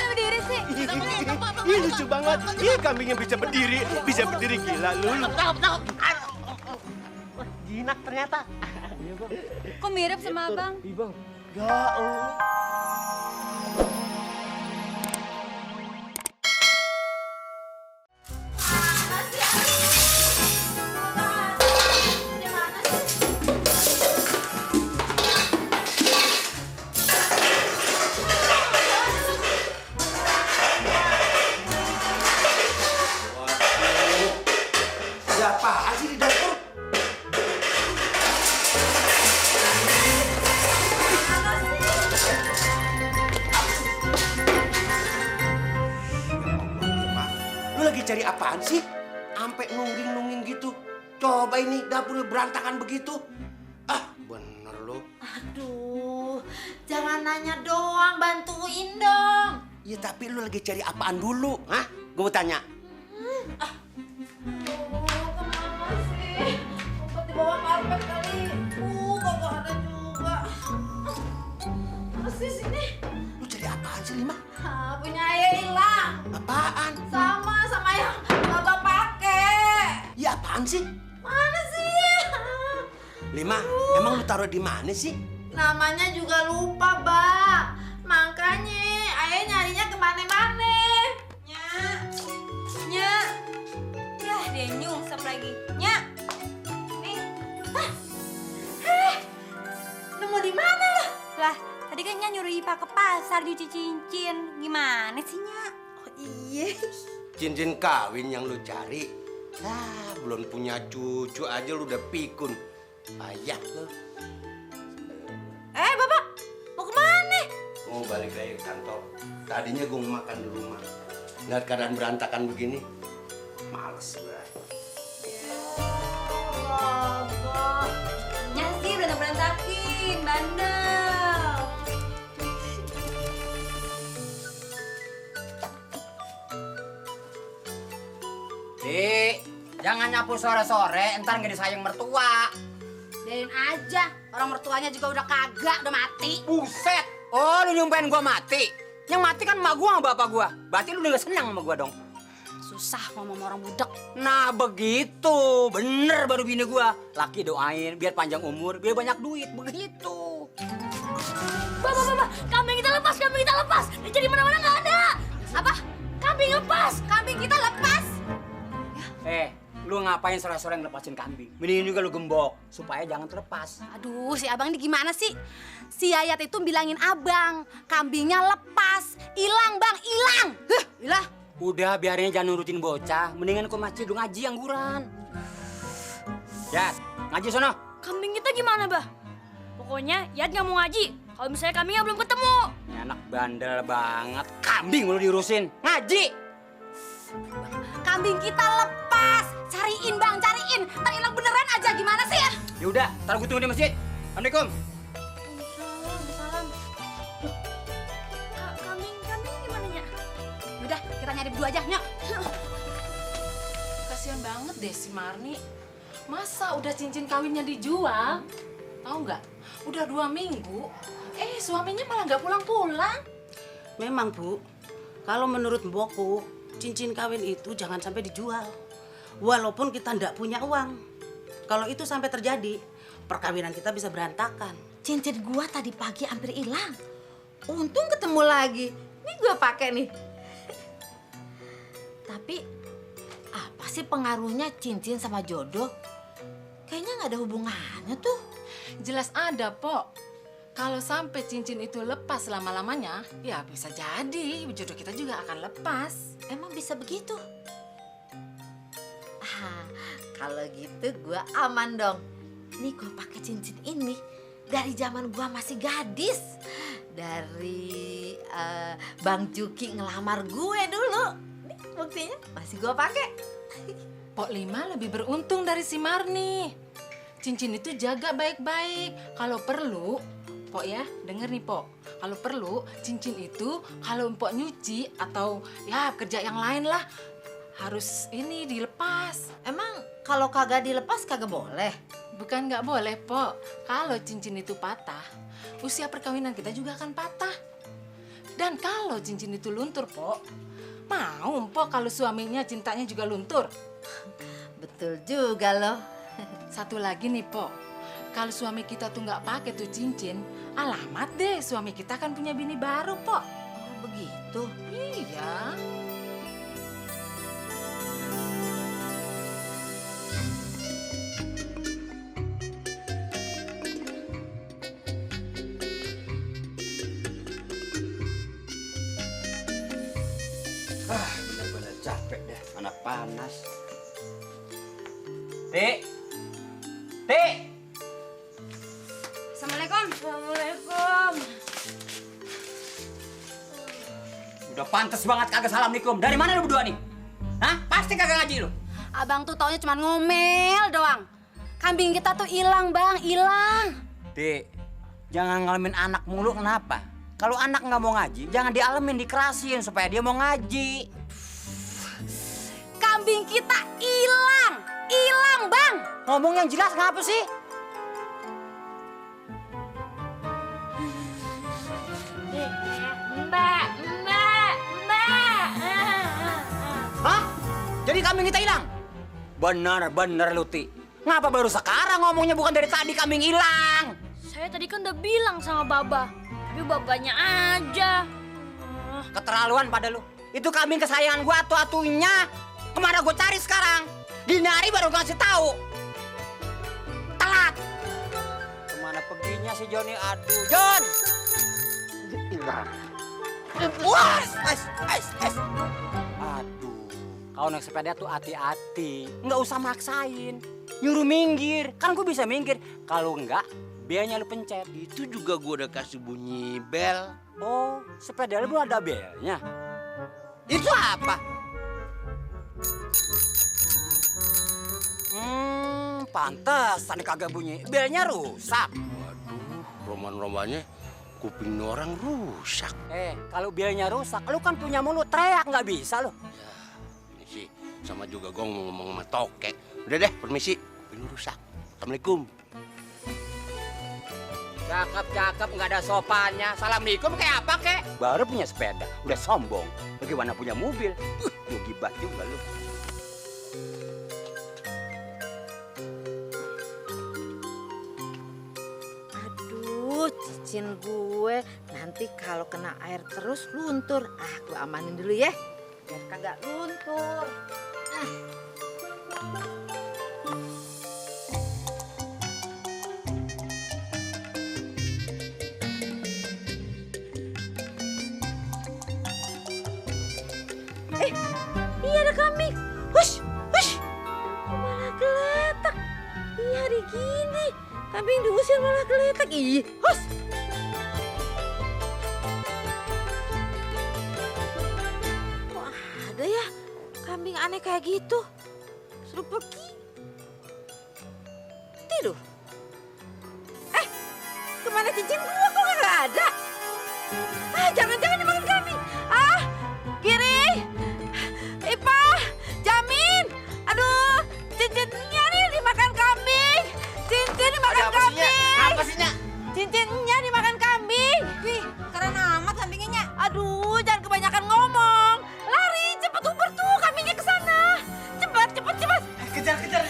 Berdiri sih. Ih, lucu banget. Ih, kambingnya bisa berdiri gila lu. Jinak ternyata. Kok mirip sama abang? Ya Allah. Ada apaan sih di dapur? Lu lagi cari apaan sih? Sampai nungging-nungging gitu. Coba ini dapurnya berantakan begitu. Ah, bener lu. Aduh, jangan nanya doang, bantuin dong. Ya tapi lu lagi cari apaan dulu? Hah? Gue mau tanya. Kemana sih? Ngumpet di bawah karpet kali. Kagak ada juga. Apa sih sini? Lu cari apaan sih, Lima? Punya ayah hilang. Apaan? Sama yang abang pakai. Ya apaan sih? Mana sih? Lima, emang lu taruh di mana sih? Namanya juga lupa, Bang. Makanya ayah nyarinya kemana-mana. Nyak. Yah, dia nyungsep lagi. Nyak. Nih. Nemu di mana lo? Lah, tadi kan Nyak nyuruh Ipa ke pasar nyuci cincin. Gimana sih, Nyak? Oh iya. Cincin kawin yang lu cari. Belum punya cucu aja lu udah pikun. Payah lu. Bapak, mau kemana? Mau balik lagi ke kantor. Tadinya gue mau makan di rumah. Lihat keadaan berantakan begini. Males gue. Nyak sih berantakin, bandel. Jangan nyapu sore-sore, entar nggak disayang mertua. Biarin aja, orang mertuanya juga udah kagak, udah mati. Buset! Oh, lu nyumpain gua mati? Yang mati kan emak gua sama bapak gua. Berarti lu udah gak senang sama gua dong? Susah ngomong sama orang budak. Nah, begitu. Bener baru bini gua. Laki doain, biar panjang umur, biar banyak duit. Begitu. Bapak, kambing kita lepas, jadi mana-mana nggak ada. Apa? Kambing lepas, kambing kita lepas. Lu ngapain sore-sore ngelepasin kambing? Mendingan juga lu gembok, supaya jangan terlepas. Aduh, si abang ini gimana sih? Si Yayat itu bilangin abang, kambingnya lepas. Hilang, Bang, hilang. Ilah. Udah, biarin jangan nurutin bocah. Mendingan ke masjid lu ngaji angguran. Yas, ngaji sono. Kambing kita gimana, Bah? Pokoknya Yat nggak mau ngaji. Kalau misalnya kambingnya belum ketemu. Ini anak bandel banget. Kambing lu diurusin. Ngaji. Kambing kita lepas. Cariin, Bang, cariin. Ntar hilang beneran aja, gimana sih ya? Yaudah, taruh gue tunggu di masjid. Assalamualaikum. Salam. Kambing gimana, Nyak? Udah, kita nyari berdua aja, nyok. Kasian banget deh si Marni. Masa udah cincin kawinnya dijual? Tahu nggak? Udah 2 minggu. Suaminya malah nggak pulang-pulang. Memang, Bu. Kalau menurut mbokku, cincin kawin itu jangan sampai dijual. Walaupun kita ndak punya uang. Kalau itu sampai terjadi, perkawinan kita bisa berantakan. Cincin gua tadi pagi hampir hilang. Untung ketemu lagi. Ini gua pakai nih. Tapi apa sih pengaruhnya cincin sama jodoh? Kayaknya nggak ada hubungannya tuh. Jelas ada, Pok. Kalau sampai cincin itu lepas lama-lamanya, ya bisa jadi jodoh kita juga akan lepas. Emang bisa begitu? Kalau gitu gua aman dong. Nih gua pakai cincin ini dari zaman gua masih gadis. Dari Bang Juki ngelamar gue dulu. Nih buktinya masih gua pakai. Pok Lima lebih beruntung dari si Marni. Cincin itu jaga baik-baik. Kalau perlu, Pok ya, denger nih Pok. Kalau perlu, cincin itu kalau Pok nyuci atau ya kerja yang lain lah, harus ini dilepas. Emang kalau kagak dilepas kagak boleh? Bukan nggak boleh, Pok. Kalau cincin itu patah, usia perkawinan kita juga akan patah. Dan kalau cincin itu luntur, Pok, mau Pok kalau suaminya cintanya juga luntur? Betul juga loh. Satu lagi nih, Pok. Kalau suami kita tuh nggak pakai tuh cincin, alamat deh suami kita kan punya bini baru, Pok. Oh, begitu. Iya. Bener-bener capek deh, anak panas. Tik! Tik! Assalamualaikum. Assalamualaikum. Udah pantas banget kagak assalamualaikum. Dari mana lu berdua nih? Hah? Pasti kagak ngaji lu. Abang tuh taunya cuma ngomel doang. Kambing kita tuh hilang, Bang, hilang. Tik, jangan ngalamin anak mulu kenapa? Kalau anak nggak mau ngaji, jangan dialamin, dikerasin supaya dia mau ngaji. Kambing kita hilang, hilang, Bang. Ngomong yang jelas ngapa sih? Mbak. Hah? Jadi kambing kita hilang? Bener lu, Ti. Ngapa baru sekarang ngomongnya, bukan dari tadi kambing hilang? Saya tadi kan udah bilang sama Baba, tapi Babanya aja. Keterlaluan pada lu. Itu kambing kesayangan gua atu-atunya. Kemana gua cari sekarang? Dini hari baru ngasih tahu. Telat. Kemana perginya si Joni? Aduh, Jon. Wah, aduh, kau naik sepeda tuh hati-hati. Nggak usah maksain. Nyuruh minggir, kan gue bisa minggir. Kalau enggak, belnya lu pencet. Itu juga gue udah kasih bunyi bel. Oh, sepeda lu belum ada belnya. Itu apa? Pantesan kagak bunyi. Belnya rusak. Waduh, roman-romannya kuping orang rusak. Kalau belnya rusak, lu kan punya mulut, teriak nggak bisa lu. Ya, ini sih sama juga gue ngomong sama tokek. Udah deh, permisi. Kuping lu rusak. Assalamualaikum. Cakep, nggak ada sopannya. Assalamualaikum kayak apa, kek? Baru punya sepeda, udah sombong. Bagaimana punya mobil? Lu gibah juga lu. Aduh, cincin gue nanti kalau kena air terus luntur. Gue amanin dulu ya, biar kagak luntur. Iya ada kambing. Hush, hush. Malah geletak. Iya hari gini. Kambing diusir malah geletak. Ih, hush. Kok ada ya kambing aneh kayak gitu? Suruh pergi. Tidur. Kemana cincin gua kok nggak ada? Jangan-jangan dimakan kambing. Giri. Ipa, Jamin. Aduh, cincinnya nih dimakan kambing. Cincin dimakan kambing. Apa sihnya? Cincinnya dimakan kambing. Wih, keren amat kambingnya. Aduh, jangan kebanyakan ngomong. Lari, cepet uber tuh kambingnya ke sana. Cepat. Kejar.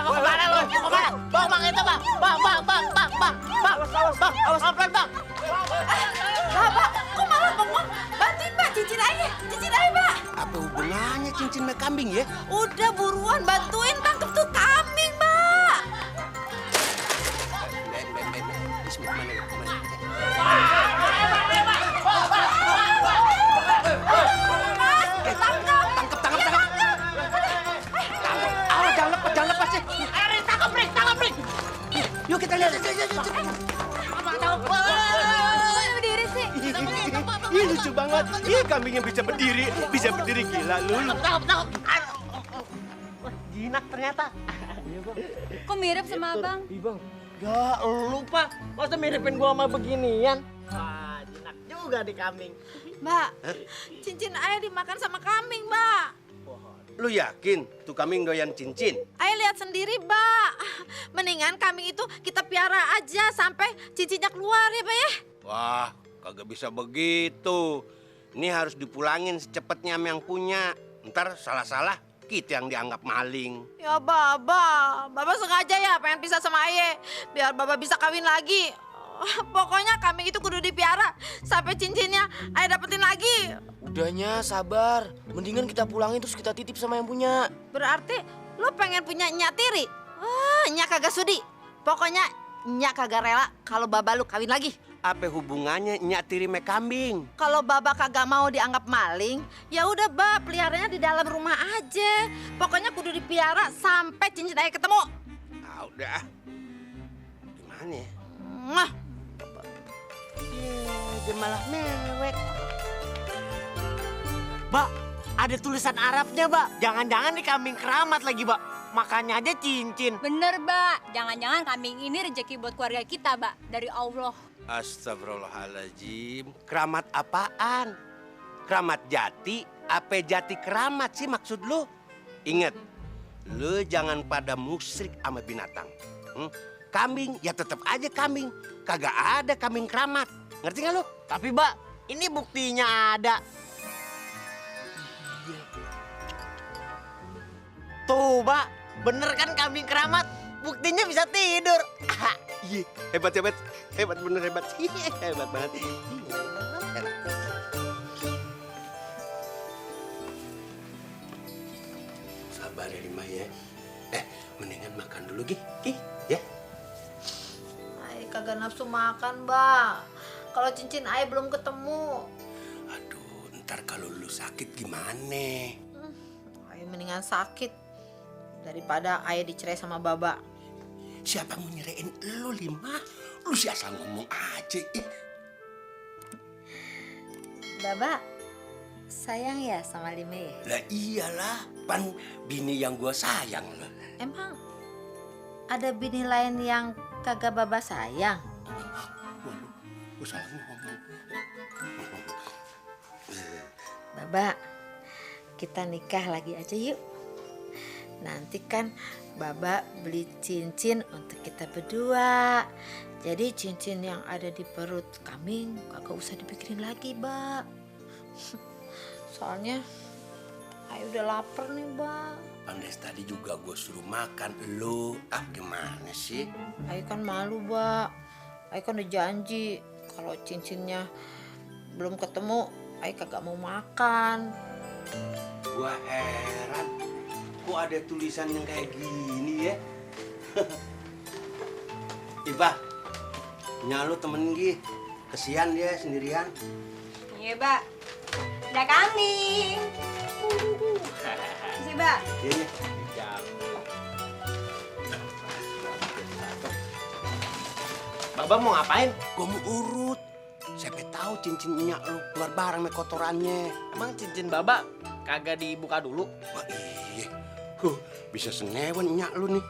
Mau kemana lu? Bang, itu bang. Bang. Awas pelan bang. Bapak, kok malah bengong? Bantuin Mbak, cincin aja, Mbak. Apa hubungannya cincin sama kambing ya? Udah buruan bantuin tangkep tuh kambing, Mbak. Jangan lepas sih. Tangkap, Rik. Yuk kita lihat. Berdiri sih. Ih, lucu banget. Ih, kambingnya bisa berdiri gila lu. Tangkap. Jinak ternyata. Kok mirip sama abang? Ya, lu Pak. Masa miripin gua sama beginian? Wah, jinak juga di kambing. Mbak, cincin ayah dimakan sama kambing, Mbak. Lu yakin tuh kambing doyan cincin? Ayah lihat sendiri, Mbak. Mendingan kambing itu kita piara aja sampai cincinnya keluar ya, Pak ya. Wah, kagak bisa begitu. Ini harus dipulangin secepatnya sama yang punya. Ntar salah-salah kita yang dianggap maling. Ya, Baba. Baba sengaja ya pengen pisah sama ayah biar Baba bisa kawin lagi. Pokoknya kambing itu kudu dipiara sampai cincinnya ayah dapetin lagi. Udahnya sabar. Mendingan kita pulangin terus kita titip sama yang punya. Berarti lu pengen punya Nyak Tiri? Nyak kagak sudi. Pokoknya Nyak kagak rela kalau Baba lu kawin lagi. Apa hubungannya Nyak Tiri me kambing? Kalau Baba kagak mau dianggap maling, ya udah Bab, peliharanya di dalam rumah aja. Pokoknya kudu dipiara sampai cincin ayah ketemu. Ah, udah. Gimana ya? Mwah. Dia malah mewek. Mbak, ada tulisan Arabnya, Mbak. Jangan-jangan di kambing keramat lagi, Mbak. Makanya aja cincin. Bener, Mbak. Jangan-jangan kambing ini rezeki buat keluarga kita, Mbak. Dari Allah. Astagfirullahaladzim. Keramat apaan? Keramat jati? Apa jati keramat sih maksud lu? Ingat, lu jangan pada musyrik sama binatang. Kambing, ya tetap aja kambing. Kagak ada kambing keramat. Ngerti gak lu? Tapi, Mbak, ini buktinya ada. Tuh, Mbak. Bener kan kambing keramat? Buktinya bisa tidur. Iya, hebat, hebat. Hebat, bener hebat. Hebat banget. Sabar ya, Lima ya. Mendingan makan dulu, Gi. Ya. Ayah kagak nafsu makan, Mbak. Kalau cincin ayah belum ketemu. Aduh, ntar kalau lu sakit gimana? Ayah mendingan sakit daripada ayah dicerai sama Baba. Siapa mau nyerain lu, Lima? Lu sih asal ngomong aja. Baba, sayang ya sama Lime ya? Lah iyalah, pan bini yang gua sayang lo. Emang ada bini lain yang kagak Baba sayang? Gua salah ngomong. Baba, kita nikah lagi aja yuk. Nanti kan Baba beli cincin untuk kita berdua. Jadi cincin yang ada di perut kambing kagak usah dipikirin lagi, Mbak. Soalnya Ayo udah lapar nih, Mbak. Pandes tadi juga gue suruh makan lu. Gimana sih? Ayo kan malu, Mbak. Ayo kan udah janji kalau cincinnya belum ketemu, Ayo kagak mau makan. Gua heran, kok ada tulisan yang kayak gini ya? Iba, nyalu temen Gi. Kesian dia sendirian. Iya, Mbak. Ada kambing. Sih, Mbak. Iya. Baba mau ngapain? Gua mau urut. Siapa tahu cincin minyak lu keluar barang sama kotorannya. Emang cincin Baba kagak dibuka dulu? Wah iya. Bisa senewan minyak lu nih.